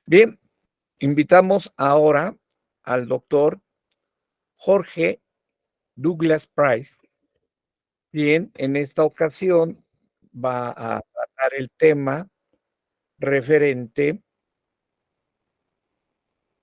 Bien, invitamos ahora al doctor Jorge Douglas Price, quien en esta ocasión va a tratar el tema referente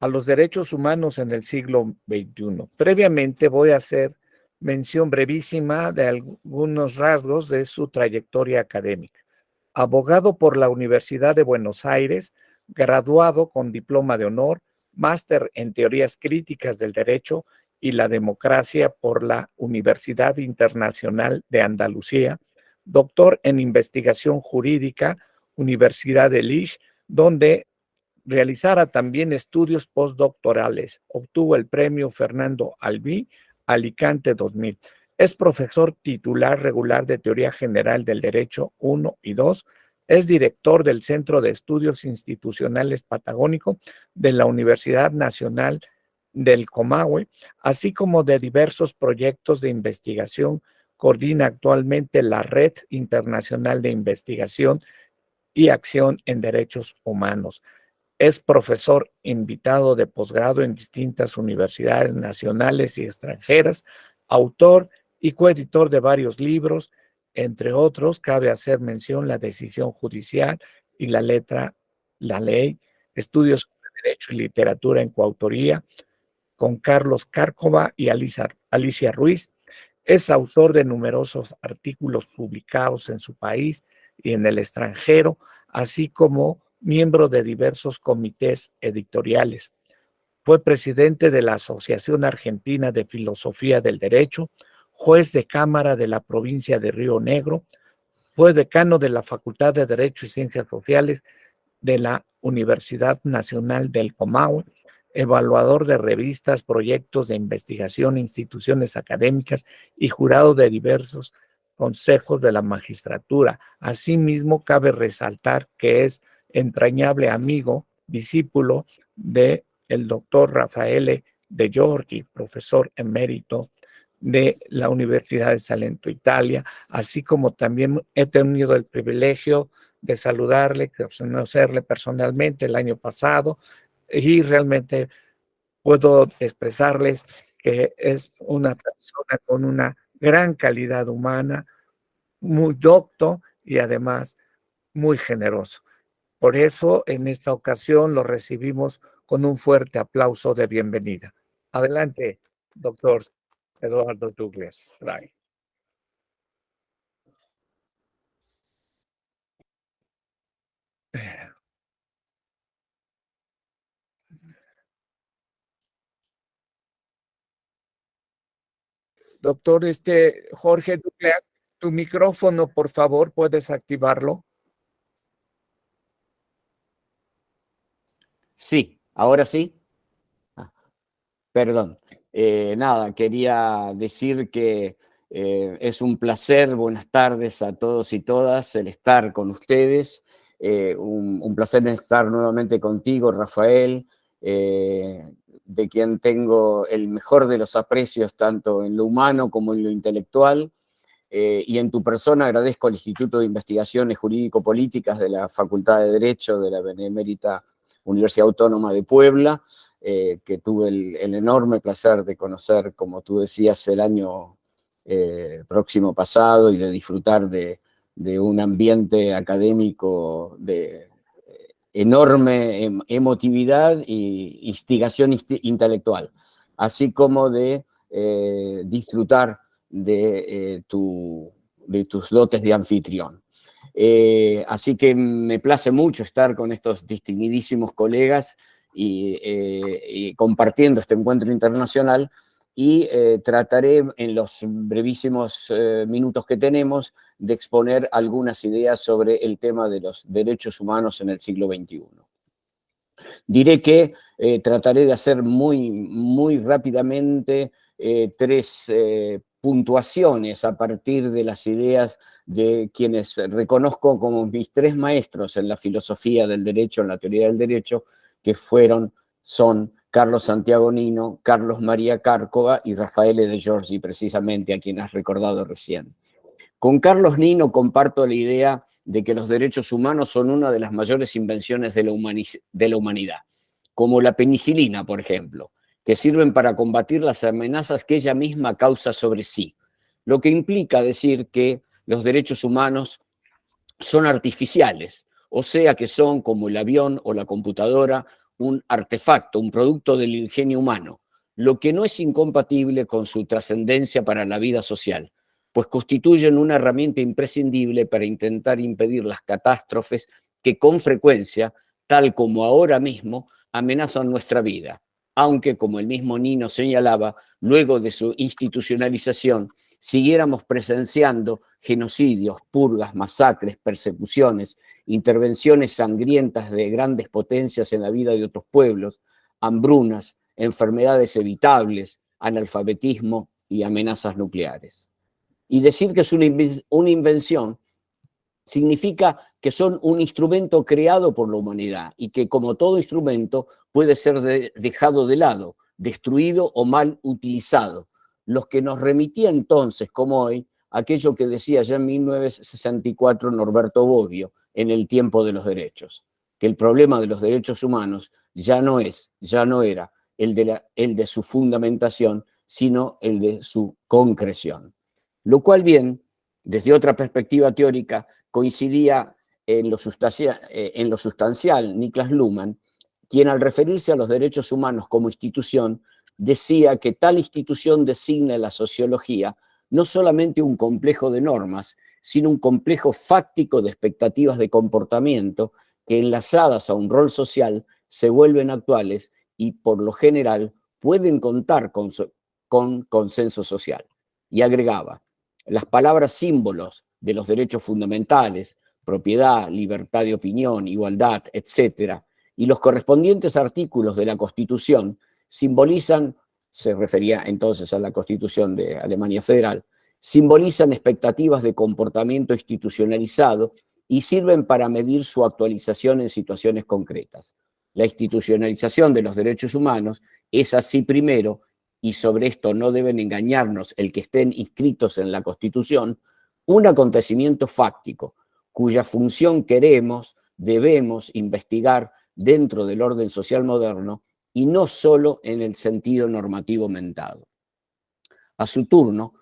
a los derechos humanos en el siglo XXI. Previamente voy a hacer mención brevísima de algunos rasgos de su trayectoria académica. Abogado por la Universidad de Buenos Aires, graduado con diploma de honor, máster en teorías críticas del derecho y la democracia por la Universidad Internacional de Andalucía, doctor en investigación jurídica, Universidad de Liege, donde realizara también estudios postdoctorales. Obtuvo el premio Fernando Albí Alicante 2000. Es profesor titular regular de Teoría General del Derecho 1 y 2. Es director del Centro de Estudios Institucionales Patagónico de la Universidad Nacional del Comahue, así como de diversos proyectos de investigación. Coordina actualmente la Red Internacional de Investigación y Acción en Derechos Humanos. Es profesor invitado de posgrado en distintas universidades nacionales y extranjeras, autor y coeditor de varios libros, entre otros, cabe hacer mención La decisión judicial y La ley, estudios sobre derecho y literatura en coautoría con Carlos Cárcova y Alicia Ruiz. Es autor de numerosos artículos publicados en su país y en el extranjero, así como miembro de diversos comités editoriales. Fue presidente de la Asociación Argentina de Filosofía del Derecho, juez de Cámara de la provincia de Río Negro, fue decano de la Facultad de Derecho y Ciencias Sociales de la Universidad Nacional del Comahue, evaluador de revistas, proyectos de investigación, instituciones académicas y jurado de diversos consejos de la magistratura. Asimismo, cabe resaltar que es entrañable amigo, discípulo de el doctor Raffaele De Giorgi, profesor emérito de la Universidad de Salento, Italia, así como también he tenido el privilegio de saludarle, conocerle personalmente el año pasado y realmente puedo expresarles que es una persona con una gran calidad humana, muy docto y además muy generoso. Por eso, en esta ocasión lo recibimos con un fuerte aplauso de bienvenida. Adelante, doctor Eduardo Douglas. Doctor Jorge Douglas, tu micrófono, por favor, ¿puedes activarlo? Sí, ahora sí. Ah, perdón. Nada, quería decir que es un placer, buenas tardes a todos y todas, el estar con ustedes. Un placer estar nuevamente contigo, Rafael, de quien tengo el mejor de los aprecios, tanto en lo humano como en lo intelectual. Y en tu persona agradezco al Instituto de Investigaciones Jurídico-Políticas de la Facultad de Derecho de la Benemérita Universidad Autónoma de Puebla, que tuve el enorme placer de conocer, como tú decías, el año próximo pasado y de disfrutar de un ambiente académico de enorme emotividad e instigación intelectual, así como de disfrutar de tus dotes de anfitrión. Así que me place mucho estar con estos distinguidísimos colegas y compartiendo este encuentro internacional y trataré en los brevísimos minutos que tenemos de exponer algunas ideas sobre el tema de los derechos humanos en el siglo XXI. Diré que trataré de hacer muy rápidamente tres puntuaciones a partir de las ideas de quienes reconozco como mis tres maestros en la filosofía del derecho, en la teoría del derecho, que son Carlos Santiago Nino, Carlos María Cárcova y Raffaele De Giorgi, precisamente a quien has recordado recién. Con Carlos Nino comparto la idea de que los derechos humanos son una de las mayores invenciones de la humanidad, como la penicilina, por ejemplo, que sirven para combatir las amenazas que ella misma causa sobre sí, lo que implica decir que los derechos humanos son artificiales, o sea que son, como el avión o la computadora, un artefacto, un producto del ingenio humano, lo que no es incompatible con su trascendencia para la vida social, pues constituyen una herramienta imprescindible para intentar impedir las catástrofes que con frecuencia, tal como ahora mismo, amenazan nuestra vida, aunque, como el mismo Nino señalaba, luego de su institucionalización, siguiéramos presenciando genocidios, purgas, masacres, persecuciones, intervenciones sangrientas de grandes potencias en la vida de otros pueblos, hambrunas, enfermedades evitables, analfabetismo y amenazas nucleares. Y decir que es una invención significa que son un instrumento creado por la humanidad y que, como todo instrumento, puede ser dejado de lado, destruido o mal utilizado. Los que nos remitía entonces, como hoy, aquello que decía ya en 1964 Norberto Bobbio en El tiempo de los derechos, que el problema de los derechos humanos ya no era el de su fundamentación, sino el de su concreción. Lo cual bien, desde otra perspectiva teórica, coincidía en lo sustancial Niklas Luhmann, quien al referirse a los derechos humanos como institución, decía que tal institución designa en la sociología no solamente un complejo de normas, sino un complejo fáctico de expectativas de comportamiento que, enlazadas a un rol social, se vuelven actuales y, por lo general, pueden contar con consenso social. Y agregaba, las palabras símbolos de los derechos fundamentales, propiedad, libertad de opinión, igualdad, etc., y los correspondientes artículos de la Constitución simbolizan, se refería entonces a la Constitución de Alemania Federal, simbolizan expectativas de comportamiento institucionalizado y sirven para medir su actualización en situaciones concretas. La institucionalización de los derechos humanos es así primero, y sobre esto no deben engañarnos el que estén inscritos en la Constitución, un acontecimiento fáctico, cuya función debemos investigar dentro del orden social moderno y no solo en el sentido normativo mentado. A su turno,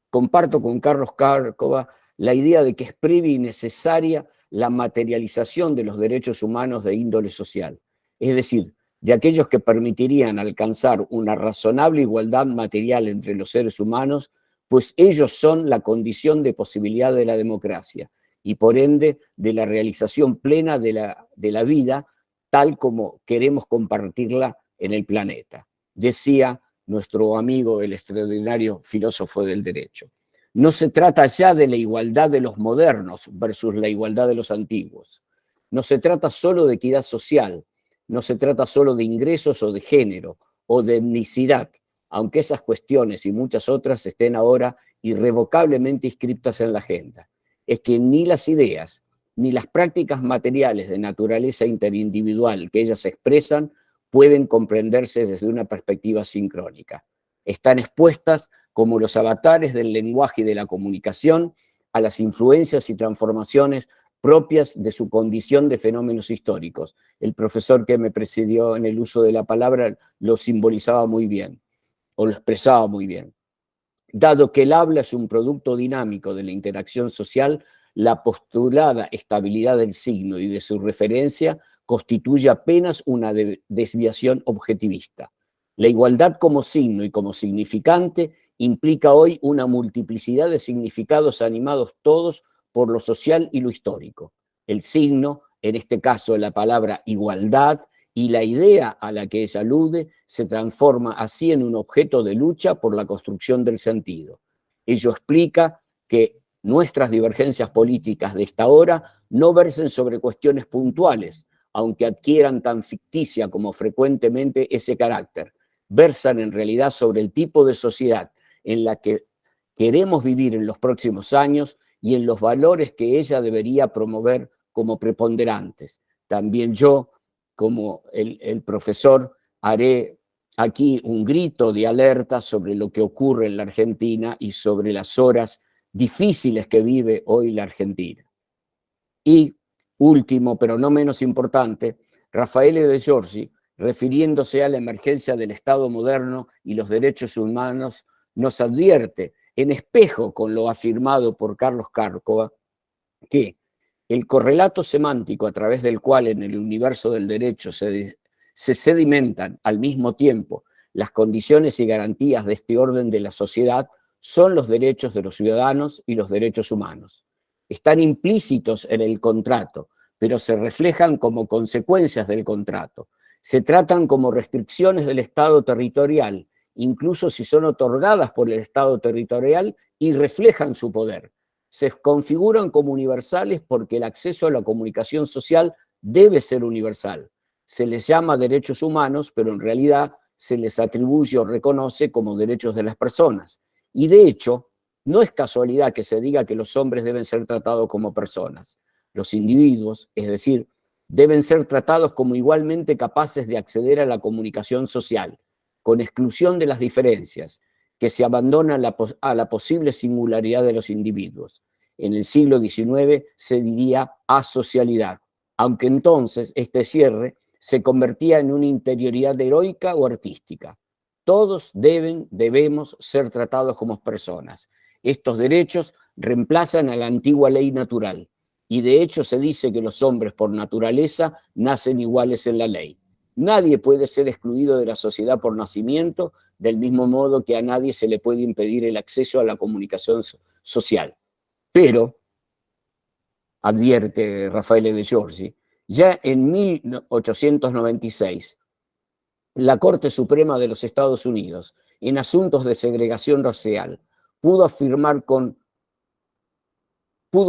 comparto con Carlos Cárcova la idea de que es previa y necesaria la materialización de los derechos humanos de índole social, es decir, de aquellos que permitirían alcanzar una razonable igualdad material entre los seres humanos, pues ellos son la condición de posibilidad de la democracia y por ende de la realización plena de la vida tal como queremos compartirla en el planeta. Decía nuestro amigo, el extraordinario filósofo del derecho. No se trata ya de la igualdad de los modernos versus la igualdad de los antiguos. No se trata solo de equidad social, no se trata solo de ingresos o de género o de etnicidad, aunque esas cuestiones y muchas otras estén ahora irrevocablemente inscritas en la agenda. Es que ni las ideas ni las prácticas materiales de naturaleza interindividual que ellas expresan pueden comprenderse desde una perspectiva sincrónica. Están expuestas como los avatares del lenguaje y de la comunicación a las influencias y transformaciones propias de su condición de fenómenos históricos. El profesor que me presidió en el uso de la palabra lo simbolizaba muy bien, o lo expresaba muy bien. Dado que el habla es un producto dinámico de la interacción social, la postulada estabilidad del signo y de su referencia constituye apenas una desviación objetivista. La igualdad como signo y como significante implica hoy una multiplicidad de significados animados todos por lo social y lo histórico. El signo, en este caso la palabra igualdad, y la idea a la que ella alude se transforma así en un objeto de lucha por la construcción del sentido. Ello explica que nuestras divergencias políticas de esta hora no versen sobre cuestiones puntuales, aunque adquieran tan ficticia como frecuentemente ese carácter. Versan en realidad sobre el tipo de sociedad en la que queremos vivir en los próximos años y en los valores que ella debería promover como preponderantes. También yo, como el profesor, haré aquí un grito de alerta sobre lo que ocurre en la Argentina y sobre las horas difíciles que vive hoy la Argentina. Y último, pero no menos importante, Raffaele De Giorgi, refiriéndose a la emergencia del Estado moderno y los derechos humanos, nos advierte, en espejo con lo afirmado por Carlos Cárcova, que el correlato semántico a través del cual en el universo del derecho se sedimentan al mismo tiempo las condiciones y garantías de este orden de la sociedad son los derechos de los ciudadanos y los derechos humanos. Están implícitos en el contrato, pero se reflejan como consecuencias del contrato. Se tratan como restricciones del Estado territorial, incluso si son otorgadas por el Estado territorial y reflejan su poder. Se configuran como universales porque el acceso a la comunicación social debe ser universal. Se les llama derechos humanos, pero en realidad se les atribuye o reconoce como derechos de las personas. Y de hecho, no es casualidad que se diga que los hombres deben ser tratados como personas. Los individuos, es decir, deben ser tratados como igualmente capaces de acceder a la comunicación social, con exclusión de las diferencias, que se abandonan a la posible singularidad de los individuos. En el siglo XIX se diría asocialidad, aunque entonces este cierre se convertía en una interioridad heroica o artística. Todos debemos ser tratados como personas. Estos derechos reemplazan a la antigua ley natural, y de hecho se dice que los hombres por naturaleza nacen iguales en la ley. Nadie puede ser excluido de la sociedad por nacimiento, del mismo modo que a nadie se le puede impedir el acceso a la comunicación social. Pero, advierte Raffaele De Giorgi, ya en 1896, la Corte Suprema de los Estados Unidos, en asuntos de segregación racial, pudo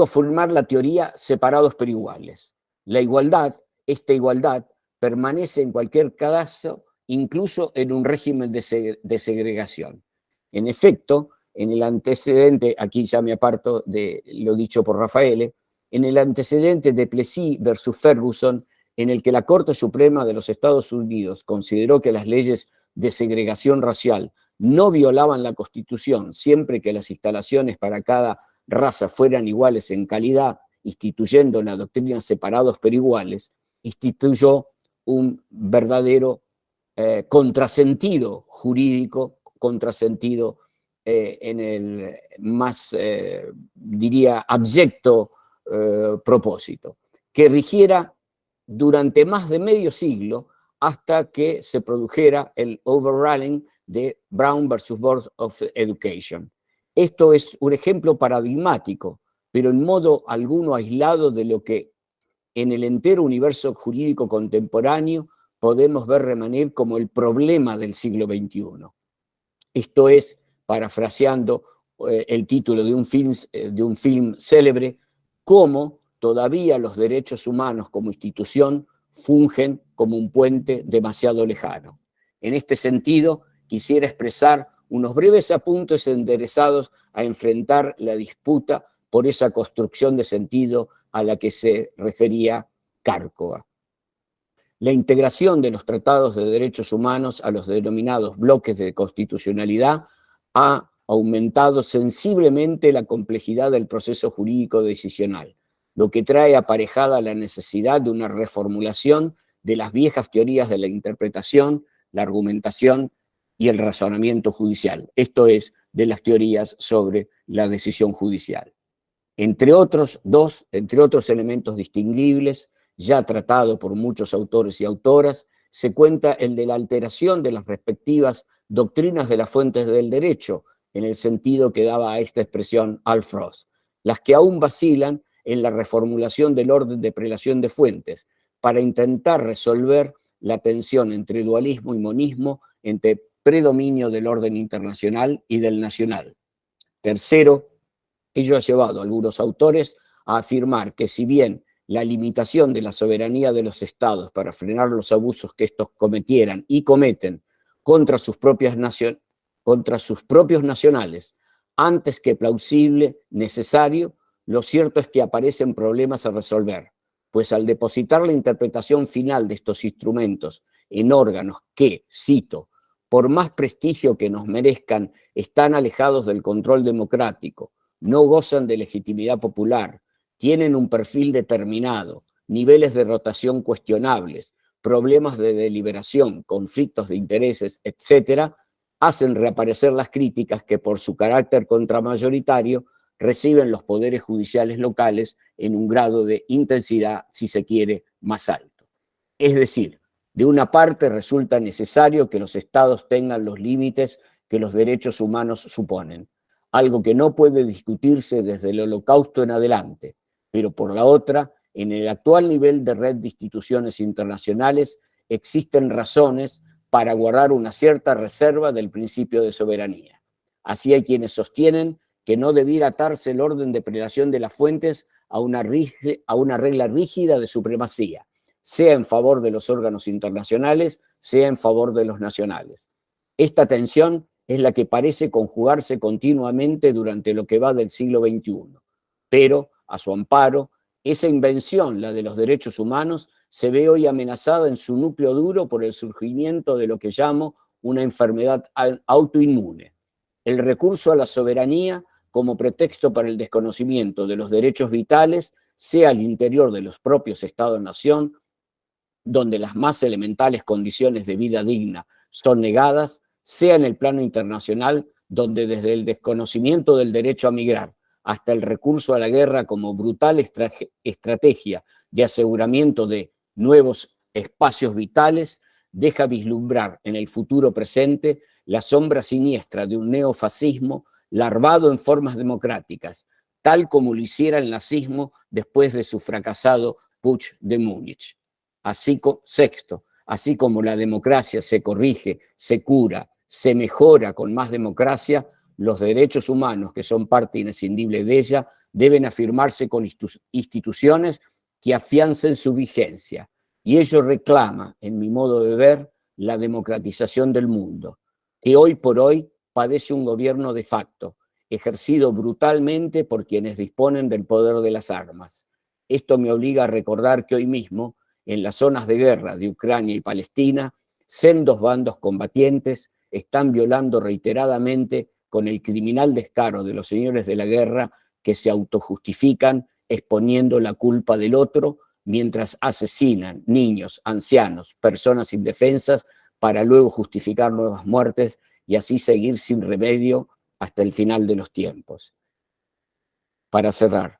formar la teoría separados pero iguales. La igualdad, esta igualdad, permanece en cualquier caso, incluso en un régimen de segregación. En efecto, en el antecedente, aquí ya me aparto de lo dicho por Raffaele, en el antecedente de Plessy versus Ferguson, en el que la Corte Suprema de los Estados Unidos consideró que las leyes de segregación racial no violaban la Constitución siempre que las instalaciones para cada raza fueran iguales en calidad, instituyendo la doctrina separados pero iguales, instituyó un verdadero contrasentido jurídico, contrasentido en el más, diría, abyecto propósito, que rigiera durante más de medio siglo hasta que se produjera el overruling de Brown versus Board of Education. Esto es un ejemplo paradigmático, pero en modo alguno aislado de lo que en el entero universo jurídico contemporáneo podemos ver remanir como el problema del siglo XXI. Esto es, parafraseando el título de un film célebre, cómo todavía los derechos humanos como institución fungen como un puente demasiado lejano. En este sentido, quisiera expresar unos breves apuntes enderezados a enfrentar la disputa por esa construcción de sentido a la que se refería Cárcova. La integración de los tratados de derechos humanos a los denominados bloques de constitucionalidad ha aumentado sensiblemente la complejidad del proceso jurídico decisional, lo que trae aparejada la necesidad de una reformulación de las viejas teorías de la interpretación, la argumentación y el razonamiento judicial, esto es, de las teorías sobre la decisión judicial. Entre otros elementos distinguibles, ya tratado por muchos autores y autoras, se cuenta el de la alteración de las respectivas doctrinas de las fuentes del derecho, en el sentido que daba a esta expresión Al Frost, las que aún vacilan en la reformulación del orden de prelación de fuentes, para intentar resolver la tensión entre dualismo y monismo, entre predominio del orden internacional y del nacional. Tercero, ello ha llevado a algunos autores a afirmar que si bien la limitación de la soberanía de los estados para frenar los abusos que estos cometieran y cometen contra sus propios nacionales, antes que plausible, necesario, lo cierto es que aparecen problemas a resolver, pues al depositar la interpretación final de estos instrumentos en órganos que, cito, por más prestigio que nos merezcan, están alejados del control democrático, no gozan de legitimidad popular, tienen un perfil determinado, niveles de rotación cuestionables, problemas de deliberación, conflictos de intereses, etcétera, hacen reaparecer las críticas que por su carácter contramayoritario reciben los poderes judiciales locales en un grado de intensidad, si se quiere, más alto. Es decir, de una parte resulta necesario que los estados tengan los límites que los derechos humanos suponen, algo que no puede discutirse desde el Holocausto en adelante, pero por la otra, en el actual nivel de red de instituciones internacionales existen razones para guardar una cierta reserva del principio de soberanía. Así hay quienes sostienen que no debiera atarse el orden de prelación de las fuentes a una regla rígida de supremacía, sea en favor de los órganos internacionales, sea en favor de los nacionales. Esta tensión es la que parece conjugarse continuamente durante lo que va del siglo XXI, pero a su amparo, esa invención, la de los derechos humanos, se ve hoy amenazada en su núcleo duro por el surgimiento de lo que llamo una enfermedad autoinmune. El recurso a la soberanía como pretexto para el desconocimiento de los derechos vitales, sea al interior de los propios Estados-nación, donde las más elementales condiciones de vida digna son negadas, sea en el plano internacional, donde desde el desconocimiento del derecho a migrar hasta el recurso a la guerra como brutal estrategia de aseguramiento de nuevos espacios vitales, deja vislumbrar en el futuro presente la sombra siniestra de un neofascismo larvado en formas democráticas, tal como lo hiciera el nazismo después de su fracasado Putsch de Múnich. Sexto, así como la democracia se corrige, se cura, se mejora con más democracia, los derechos humanos, que son parte inescindible de ella, deben afirmarse con instituciones que afiancen su vigencia. Y ello reclama, en mi modo de ver, la democratización del mundo, que hoy por hoy padece un gobierno de facto, ejercido brutalmente por quienes disponen del poder de las armas. Esto me obliga a recordar que hoy mismo, en las zonas de guerra de Ucrania y Palestina, sendos bandos combatientes están violando reiteradamente con el criminal descaro de los señores de la guerra que se autojustifican exponiendo la culpa del otro mientras asesinan niños, ancianos, personas indefensas para luego justificar nuevas muertes y así seguir sin remedio hasta el final de los tiempos. Para cerrar,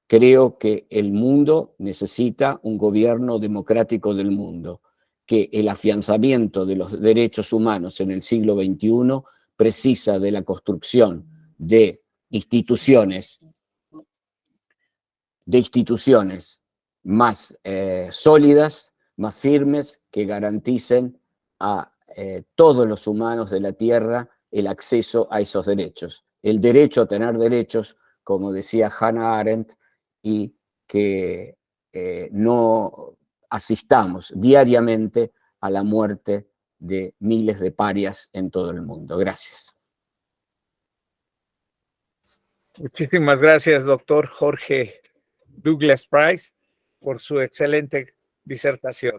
creo que el mundo necesita un gobierno democrático del mundo, que el afianzamiento de los derechos humanos en el siglo XXI precisa de la construcción de instituciones más sólidas, más firmes, que garanticen a todos los humanos de la Tierra el acceso a esos derechos. El derecho a tener derechos, como decía Hannah Arendt, y que no asistamos diariamente a la muerte de miles de parias en todo el mundo. Gracias. Muchísimas gracias, doctor Jorge Douglas Price, por su excelente disertación.